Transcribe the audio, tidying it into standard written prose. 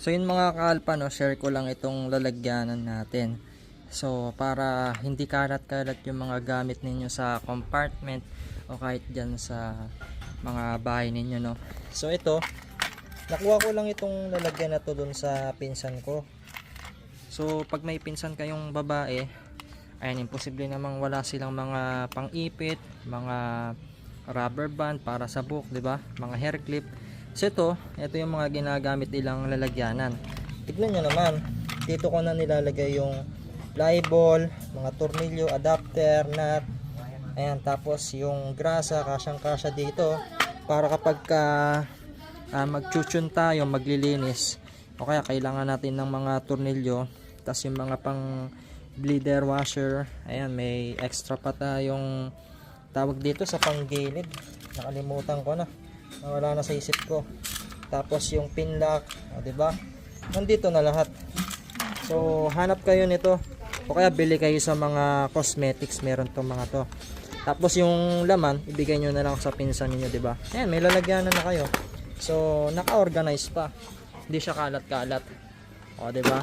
So yun mga kaalpa, no, share ko lang itong lalagyanan natin. So para hindi kalat-kalat yung mga gamit ninyo sa compartment o kahit dyan sa mga bahay ninyo, no. So ito, nakuha ko lang itong lalagyan na to dun sa pinsan ko. So pag may pinsan kayong babae, ayan, imposible namang wala silang mga pang-ipit, mga rubber band para sa buhok, 'di ba? Mga hair clip. So ito yung mga ginagamit nilang lalagyanan. Tignan nyo naman, dito ko na nilalagay yung fly ball, mga tornilyo, adapter, nut. Ayan, tapos yung grasa, kasyang-kasya dito para kapag magchuchun tayo, maglilinis o kaya kailangan natin ng mga tornilyo, tapos yung mga pang bleeder washer, ayan, may extra pa tayong tawag dito sa panggilid, nakalimutan ko na, nawala na sa isip ko. Tapos yung pin lock, diba, nandito na lahat. So hanap kayo nito o kaya bili kayo sa mga cosmetics, meron tong mga to. Tapos yung laman ibigay nyo na lang sa pinsan niyo, diba. Ayan, may lalagyanan na kayo. So naka-organize pa, hindi siya kalat-kalat, o diba.